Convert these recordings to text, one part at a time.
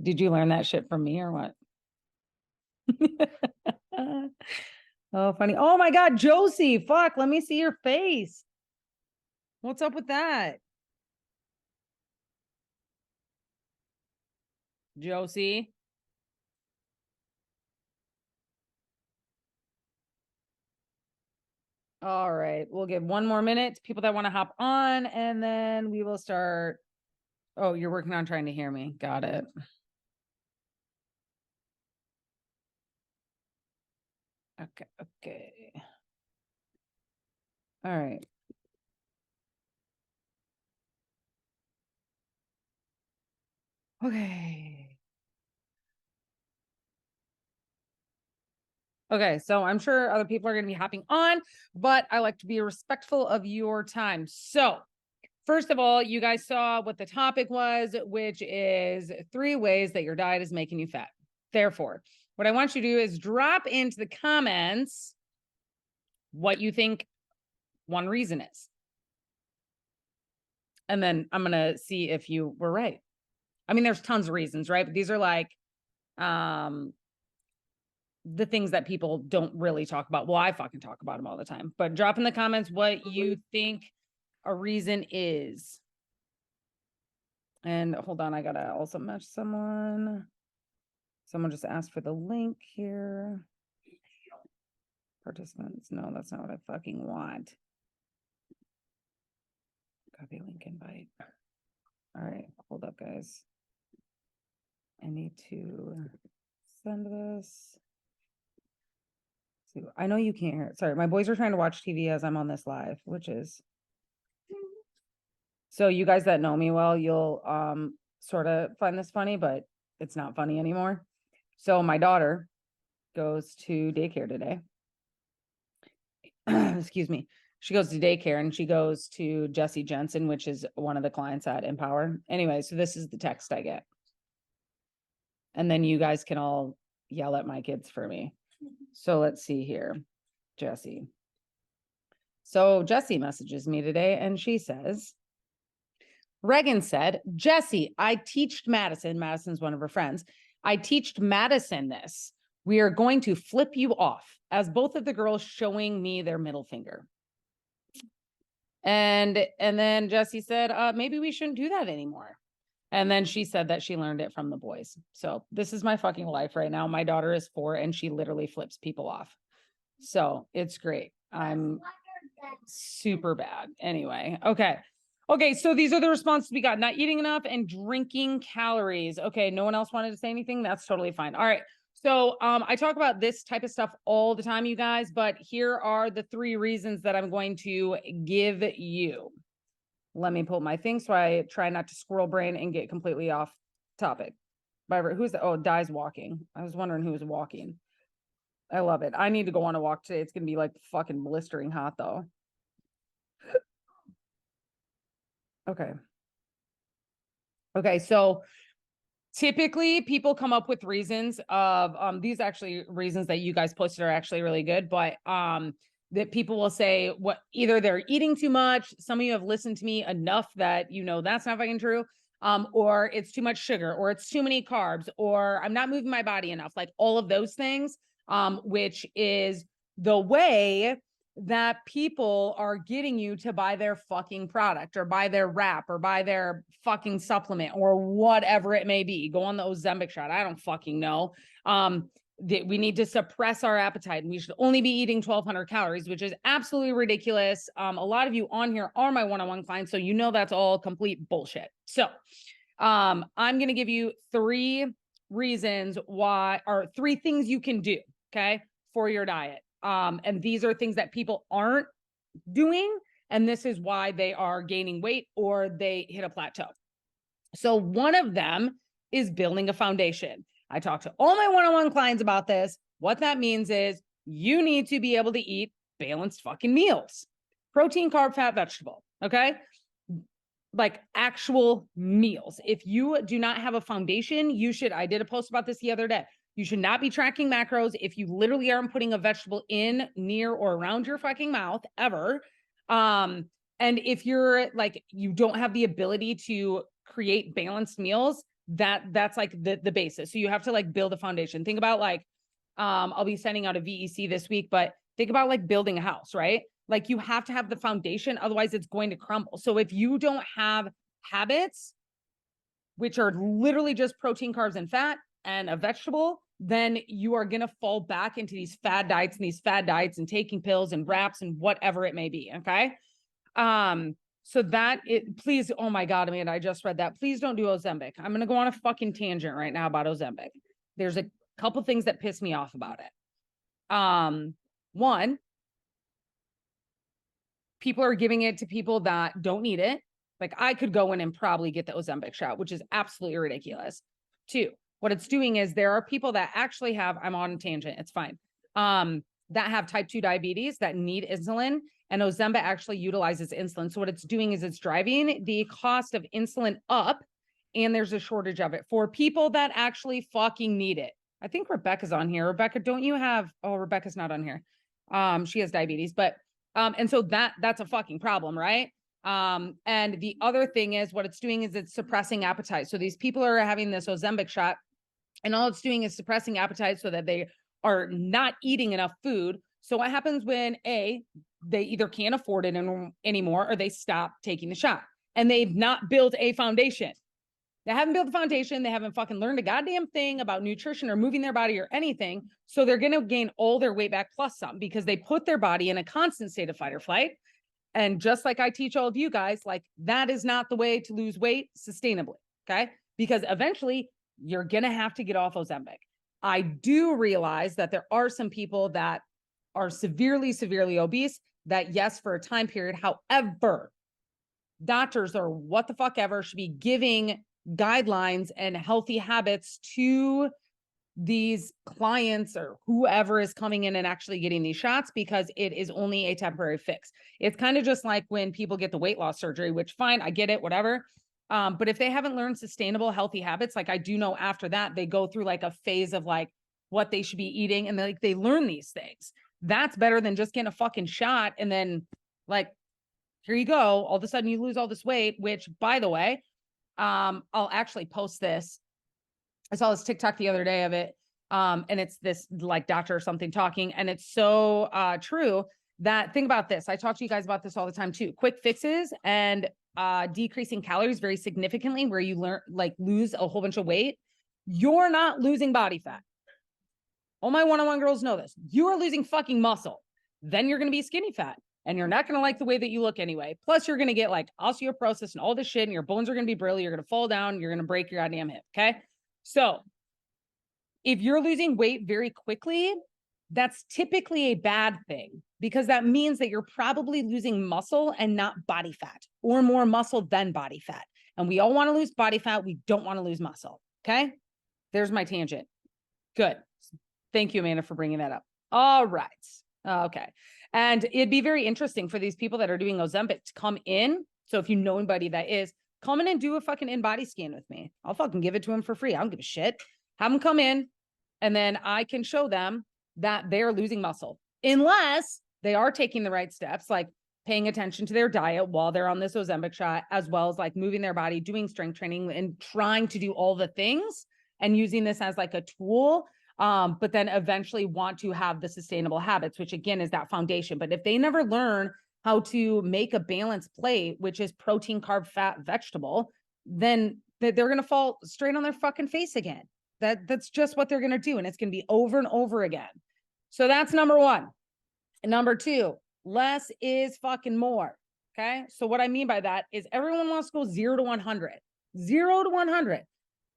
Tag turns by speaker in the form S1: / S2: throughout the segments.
S1: Did you learn that shit from me or what? Oh, funny. Oh my God, Josie. Fuck, let me see your face. What's up with that? Josie. All right. We'll give one more minute to people that want to hop on and then we will start. Oh, you're working on trying to hear me. Got it. Okay. Okay. All right. Okay. Okay. So I'm sure other people are going to be hopping on, but I like to be respectful of your time. So, first of all, you guys saw what the topic was, which is 3 ways that your diet is making you fat. Therefore, what I want you to do is drop into the comments what you think one reason is. And then I'm going to see if you were right. I mean, there's tons of reasons, right? But these are like the things that people don't really talk about. Well, I fucking talk about them all the time. But drop in the comments what you think a reason is. And hold on, I gotta also match someone. Someone just asked for the link here. Participants. No, that's not what I fucking want. Copy link invite. All right, hold up, guys. I need to send this. I know you can't hear it. Sorry, my boys are trying to watch TV as I'm on this live, which is so you guys that know me well, you'll sort of find this funny, but it's not funny anymore. So my daughter goes to daycare today. Excuse me. She goes to daycare and she goes to Jesse Jensen, which is one of the clients at Empower. Anyway, so this is the text I get. And then you guys can all yell at my kids for me. So let's see here. Jesse. So Jesse messages me today and she says, Regan said, Jesse, I teached Madison. Madison's one of her friends. I teached Madison this. We are going to flip you off, as both of the girls showing me their middle finger. And then Jesse said, maybe we shouldn't do that anymore. And then she said that she learned it from the boys. So this is my fucking life right now. My daughter is 4 and she literally flips people off. So it's great. I'm super bad. Anyway, okay. Okay, so these are the responses we got. Not eating enough and drinking calories. Okay, no one else wanted to say anything? That's totally fine. All right. So I talk about this type of stuff all the time, you guys, but here are the 3 reasons that I'm going to give you. Let me pull my thing so I try not to squirrel brain and get completely off topic. Who's the, oh, Di's walking. I was wondering who was walking. I love it. I need to go on a walk today. It's going to be like fucking blistering hot though. Okay. Okay. So typically people come up with reasons of these actually reasons that you guys posted are actually really good, but that people will say what either they're eating too much. Some of you have listened to me enough that you know that's not fucking true. Or it's too much sugar, or it's too many carbs, or I'm not moving my body enough, like all of those things, which is the way that people are getting you to buy their fucking product or buy their wrap or buy their fucking supplement or whatever it may be. Go on the Ozempic shot. I don't fucking know. That we need to suppress our appetite and we should only be eating 1,200 calories, which is absolutely ridiculous. A lot of you on here are my one-on-one clients, so you know that's all complete bullshit. So I'm going to give you 3 reasons why, or 3 things you can do, okay, for your diet. And these are things that people aren't doing, and this is why they are gaining weight or they hit a plateau. So one of them is building a foundation. I talk to all my one-on-one clients about this. What that means is you need to be able to eat balanced fucking meals. Protein, carb, fat, vegetable. Okay. Like actual meals. If you do not have a foundation, you should, I did a post about this the other day. You should not be tracking macros if you literally aren't putting a vegetable in, near, or around your fucking mouth ever. And if you're like, you don't have the ability to create balanced meals, That's like the basis. So you have to like build a foundation. Think about like, I'll be sending out a VEC this week, but think about like building a house, right? Like you have to have the foundation, otherwise it's going to crumble. So if you don't have habits, which are literally just protein, carbs, and fat and a vegetable, then you are going to fall back into these fad diets and taking pills and wraps and whatever it may be. Okay. So that it, please, oh my God, Amanda, I just read that. Please don't do Ozempic. I'm going to go on a fucking tangent right now about Ozempic. There's a couple things that piss me off about it. One, people are giving it to people that don't need it. Like I could go in and probably get the Ozempic shot, which is absolutely ridiculous. Two, what it's doing is there are people that actually have, I'm on a tangent, it's fine, that have type 2 diabetes that need insulin, and Ozempic actually utilizes insulin. So what it's doing is it's driving the cost of insulin up, and there's a shortage of it for people that actually fucking need it. I think Rebecca's on here. Rebecca, don't you have, oh, Rebecca's not on here. She has diabetes, but, and so that's a fucking problem, right? And the other thing is what it's doing is it's suppressing appetite. So these people are having this Ozempic shot, and all it's doing is suppressing appetite so that they are not eating enough food. So what happens when they either can't afford it anymore, or they stop taking the shot, and they've not built a foundation. They haven't built a foundation. They haven't fucking learned a goddamn thing about nutrition or moving their body or anything. So they're going to gain all their weight back plus some, because they put their body in a constant state of fight or flight. And just like I teach all of you guys, like that is not the way to lose weight sustainably. Okay. Because eventually you're going to have to get off Ozempic. I do realize that there are some people that are severely, severely obese that, yes, for a time period. However, doctors or what the fuck ever should be giving guidelines and healthy habits to these clients or whoever is coming in and actually getting these shots, because it is only a temporary fix. It's kind of just like when people get the weight loss surgery, which fine, I get it, whatever. But if they haven't learned sustainable, healthy habits, like I do know after that, they go through like a phase of like what they should be eating, and they learn these things. That's better than just getting a fucking shot and then like, here you go. All of a sudden you lose all this weight, which by the way, I'll actually post this. I saw this TikTok the other day of it. And it's this like doctor or something talking, and it's so true that think about this. I talk to you guys about this all the time too. Quick fixes and decreasing calories very significantly, where you lose a whole bunch of weight. You're not losing body fat. All my one-on-one girls know this. You are losing fucking muscle. Then you're going to be skinny fat, and you're not going to like the way that you look anyway. Plus you're going to get like osteoporosis and all this shit, and your bones are going to be brittle. You're going to fall down. You're going to break your goddamn hip. Okay. So if you're losing weight very quickly, that's typically a bad thing, because that means that you're probably losing muscle and not body fat, or more muscle than body fat. And we all want to lose body fat. We don't want to lose muscle. Okay. There's my tangent. Good. Thank you, Amanda, for bringing that up. All right. Okay. And it'd be very interesting for these people that are doing Ozempic to come in. So if you know anybody that is, come in and do a fucking in-body scan with me. I'll fucking give it to them for free. I don't give a shit. Have them come in, and then I can show them that they're losing muscle, unless they are taking the right steps, like paying attention to their diet while they're on this Ozempic shot, as well as like moving their body, doing strength training, and trying to do all the things and using this as like a tool. But then eventually want to have the sustainable habits, which again is that foundation. But if they never learn how to make a balanced plate, which is protein, carb, fat, vegetable, then they're going to fall straight on their fucking face again. That's just what they're going to do. And it's going to be over and over again. So that's number one. And number two, less is fucking more. Okay. So what I mean by that is everyone wants to go 0 to 100, 0 to 100.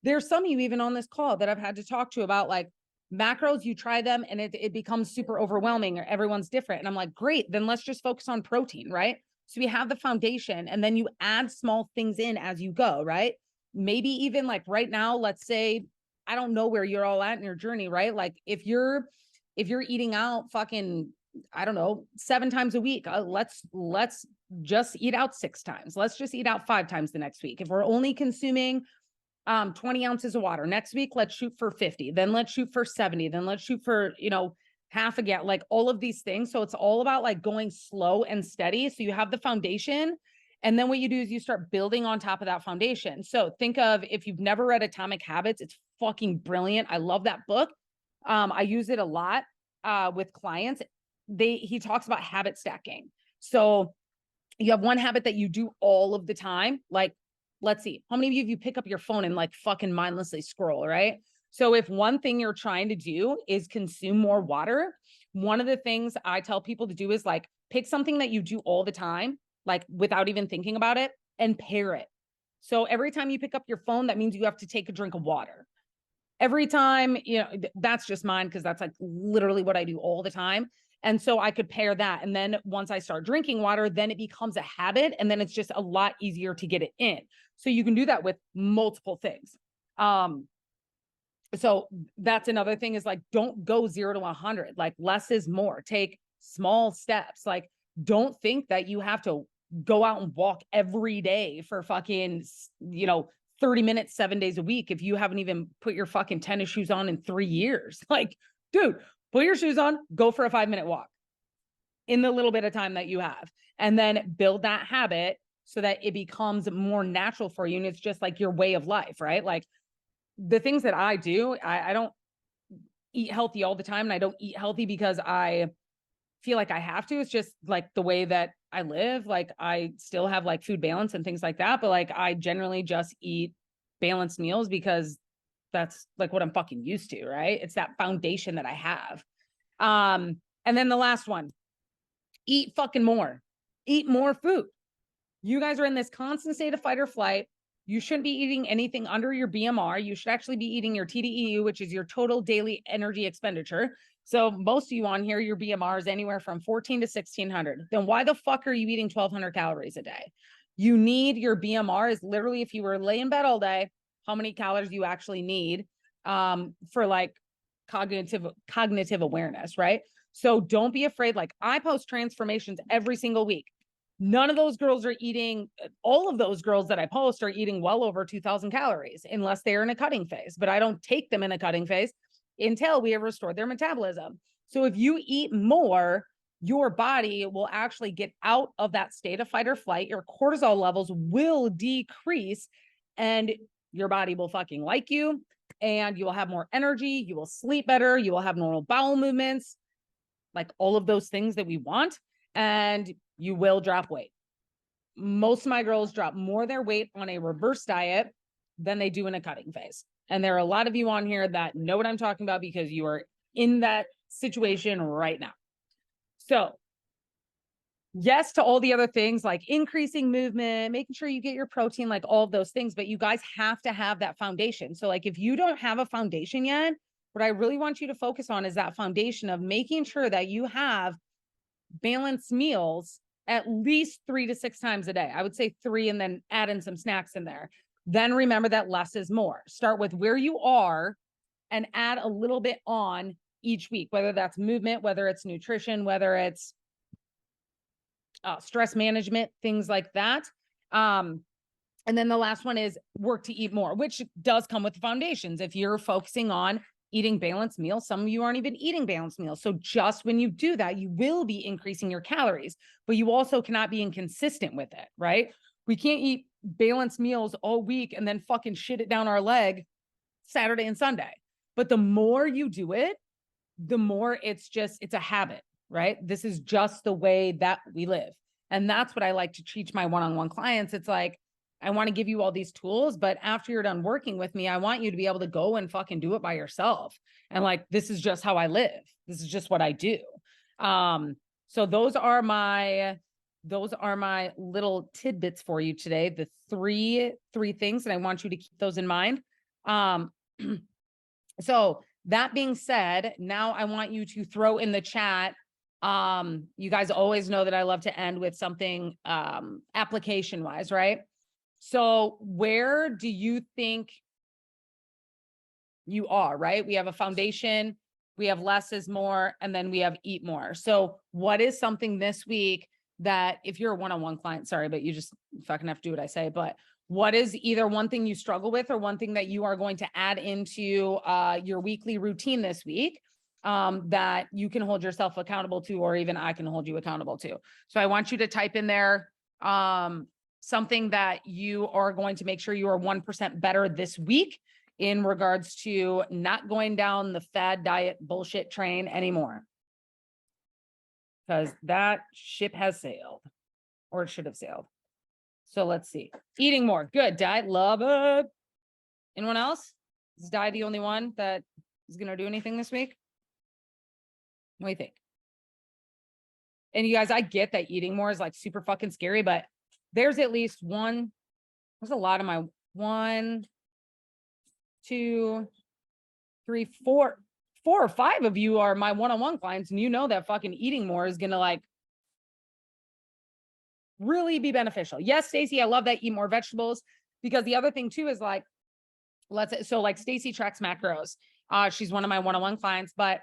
S1: There's some of you even on this call that I've had to talk to about like macros. You try them and it becomes super overwhelming, or everyone's different. And I'm like, great, then let's just focus on protein, right? So we have the foundation, and then you add small things in as you go, right? Maybe even like right now, let's say, I don't know where you're all at in your journey, right? Like if you're eating out fucking, I don't know, 7 times a week, let's just eat out 6 times. Let's just eat out 5 times the next week. If we're only consuming 20 ounces of water next week, let's shoot for 50, then let's shoot for 70, then let's shoot for, half again, like all of these things. So it's all about like going slow and steady. So you have the foundation, And then what you do is you start building on top of that foundation. So think of, if you've never read Atomic Habits, it's fucking brilliant. I love that book. I use it a lot with clients. He talks about habit stacking. So you have one habit that you do all of the time. Like, let's see, how many of you pick up your phone and like fucking mindlessly scroll, right? So if one thing you're trying to do is consume more water, one of the things I tell people to do is like pick something that you do all the time, like without even thinking about it, and pair it. So every time you pick up your phone, that means you have to take a drink of water. Every time, you know, that's just mine because that's like literally what I do all the time. And so I could pair that. And then once I start drinking water, then it becomes a habit. And then it's just a lot easier to get it in. So you can do that with multiple things. So that's another thing, is like, don't go 0 to 100. Like, less is more. Take small steps. Like, don't think that you have to go out and walk every day for fucking, 30 minutes, 7 days a week if you haven't even put your fucking tennis shoes on in 3 years. Like, dude, put your shoes on, go for a 5-minute walk in the little bit of time that you have, and then build that habit so that it becomes more natural for you. And it's just like your way of life, right? Like, the things that I do, I don't eat healthy all the time, and I don't eat healthy because I feel like I have to. It's just like the way that I live. Like, I still have like food balance and things like that, but like I generally just eat balanced meals because that's like what I'm fucking used to, right? It's that foundation that I have. And then the last one, eat fucking more. Eat more food. You guys are in this constant state of fight or flight. You shouldn't be eating anything under your BMR. You should actually be eating your TDEU, which is your total daily energy expenditure. So most of you on here, your BMR is anywhere from 14 to 1600. Then why the fuck are you eating 1200 calories a day? You need, your BMR is literally, if you were laying in bed all day, how many calories you actually need for like cognitive awareness, right? So don't be afraid. Like, I post transformations every single week. None of those girls are eating, all of those girls that I post are eating well over 2000 calories unless they're in a cutting phase, but I don't take them in a cutting phase until we have restored their metabolism. So if you eat more, your body will actually get out of that state of fight or flight. Your cortisol levels will decrease and your body will fucking like you, and you will have more energy. You will sleep better. You will have normal bowel movements, like all of those things that we want. And you will drop weight. Most of my girls drop more of their weight on a reverse diet than they do in a cutting phase. And there are a lot of you on here that know what I'm talking about because you are in that situation right now. So yes to all the other things, like increasing movement, making sure you get your protein, like all of those things, but you guys have to have that foundation. So like, if you don't have a foundation yet, what I really want you to focus on is that foundation of making sure that you have balanced meals at least 3 to 6 times a day. I would say 3, and then add in some snacks in there. Then remember that less is more. Start with where you are and add a little bit on each week, whether that's movement, whether it's nutrition, whether it's stress management, things like that. And then the last one is work to eat more, which does come with the foundations. If you're focusing on eating balanced meals, some of you aren't even eating balanced meals. So just when you do that, you will be increasing your calories, but you also cannot be inconsistent with it, right? We can't eat balanced meals all week and then fucking shit it down our leg Saturday and Sunday. But the more you do it, the more it's a habit, right? This is just the way that we live. And that's what I like to teach my one-on-one clients. It's like, I want to give you all these tools, but after you're done working with me, I want you to be able to go and fucking do it by yourself. And like, this is just how I live. This is just what I do. So those are my little tidbits for you today. The three things, and I want you to keep those in mind. So that being said, now I want you to throw in the chat. You guys always know that I love to end with something application wise, right? So where do you think you are, right? We have a foundation, we have less is more, and then we have eat more. So what is something this week that, if you're a one-on-one client, sorry, but you just fucking have to do what I say, but what is either one thing you struggle with or one thing that you are going to add into your weekly routine this week that you can hold yourself accountable to, or even I can hold you accountable to? So I want you to type in there something that you are going to make sure you are 1% better this week in regards to not going down the fad diet bullshit train anymore. Because that ship has sailed, or it should have sailed. So let's see. Eating more. Good. Diet. Love it. Anyone else? Is diet the only one that is going to do anything this week? What do you think? And you guys, I get that eating more is like super fucking scary, but there's at least one. There's a lot of my 1, 2, 3, 4 or 5 of you are my one-on-one clients, and you know that fucking eating more is gonna like really be beneficial. Yes, Stacy, I love that. Eat more vegetables, because the other thing too is like, so like Stacy tracks macros. She's one of my one-on-one clients, but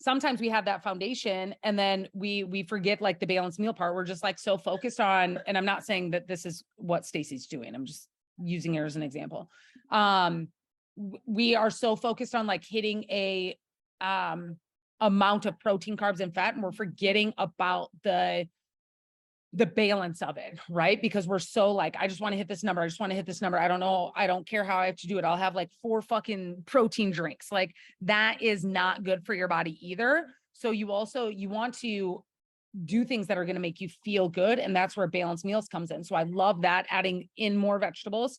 S1: sometimes we have that foundation and then we forget like the balanced meal part. We're just like so focused on, and I'm not saying that this is what Stacy's doing, I'm just using her as an example. We are so focused on like hitting a amount of protein, carbs, and fat, and we're forgetting about the balance of it, right? Because we're so like, I just want to hit this number. I just want to hit this number. I don't know. I don't care how I have to do it. I'll have like 4 fucking protein drinks. Like that is not good for your body either. So you want to do things that are going to make you feel good. And that's where balanced meals comes in. So I love that, adding in more vegetables.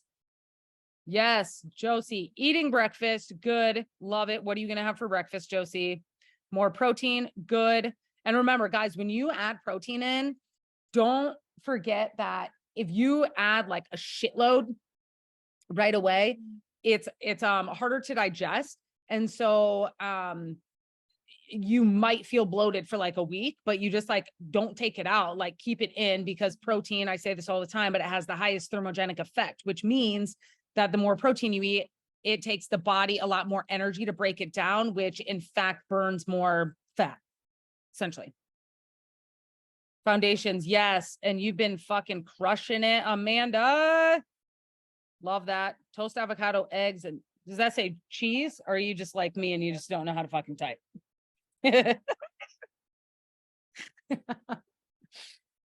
S1: Yes, Josie, eating breakfast. Good. Love it. What are you going to have for breakfast, Josie? More protein. Good. And remember, guys, when you add protein in, don't forget that if you add like a shitload right away, it's harder to digest. And so you might feel bloated for like a week, but you just like don't take it out, like keep it in, because protein, I say this all the time, but it has the highest thermogenic effect, which means that the more protein you eat, it takes the body a lot more energy to break it down, which in fact burns more fat, essentially. Foundations, yes. And you've been fucking crushing it, Amanda. Love that. Toast, avocado, eggs, and does that say cheese? Or are you just like me and you just don't know how to fucking type?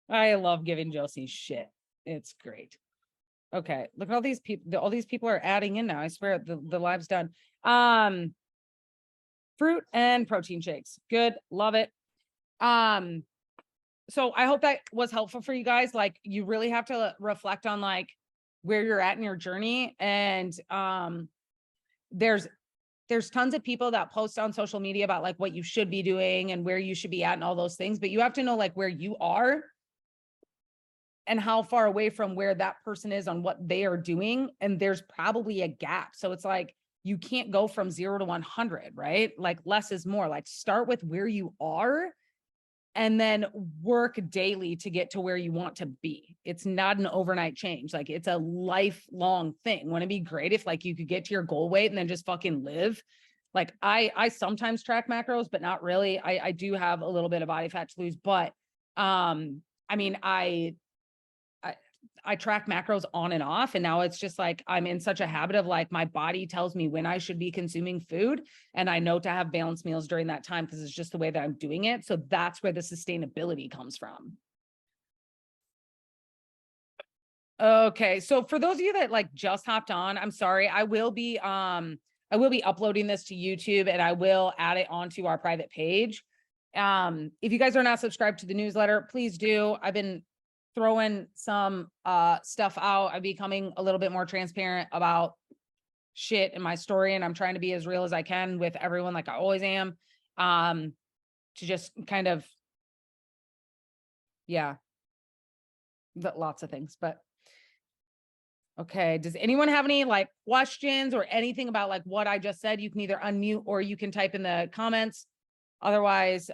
S1: I love giving Josie shit. It's great. Okay, look at all these people. All these people are adding in now. I swear the live's done. Fruit and protein shakes. Good. Love it. So I hope that was helpful for you guys. Like, you really have to reflect on like where you're at in your journey. And there's tons of people that post on social media about like what you should be doing and where you should be at and all those things, but you have to know like where you are and how far away from where that person is on what they are doing. And there's probably a gap. So it's like, you can't go from 0 to 100, right? Like less is more. Like start with where you are and then work daily to get to where you want to be. It's not an overnight change. Like it's a lifelong thing. Wouldn't it be great if like you could get to your goal weight and then just fucking live? Like I sometimes track macros, but not really. I do have a little bit of body fat to lose, but I mean, I track macros on and off. And now it's just like, I'm in such a habit of like, my body tells me when I should be consuming food. And I know to have balanced meals during that time, because it's just the way that I'm doing it. So that's where the sustainability comes from. Okay. So for those of you that like just hopped on, I'm sorry. I will be uploading this to YouTube and I will add it onto our private page. If you guys are not subscribed to the newsletter, please do. I've been throwing some stuff out. I'm becoming a little bit more transparent about shit in my story, and I'm trying to be as real as I can with everyone, like I always am. To just kind of, yeah, lots of things. But okay, does anyone have any like questions or anything about like what I just said? You can either unmute or you can type in the comments. Otherwise,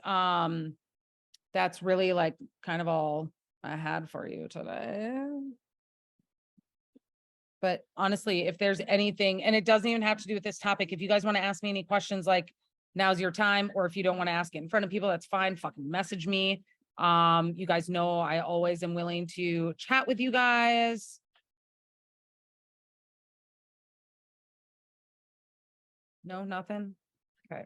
S1: that's really like kind of all I had for you today. But honestly, if there's anything, and it doesn't even have to do with this topic, if you guys want to ask me any questions, like now's your time, or if you don't want to ask it in front of people, that's fine. Fucking message me. You guys know I always am willing to chat with you guys. No, nothing. Okay.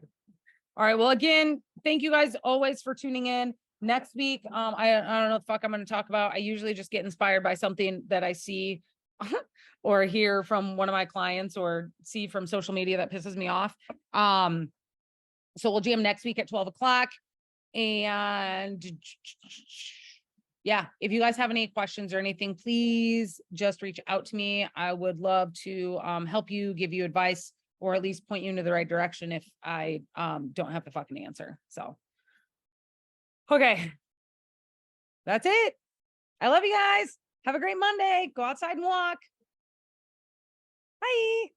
S1: All right. Well, again, thank you guys always for tuning in. Next week, I don't know what the fuck I'm gonna talk about. I usually just get inspired by something that I see or hear from one of my clients or see from social media that pisses me off. So we'll jam next week at 12 o'clock. And yeah, if you guys have any questions or anything, please just reach out to me. I would love to help you, give you advice, or at least point you into the right direction if I don't have the fucking answer. So, okay, that's it. I love you guys. Have a great Monday. Go outside and walk. Bye.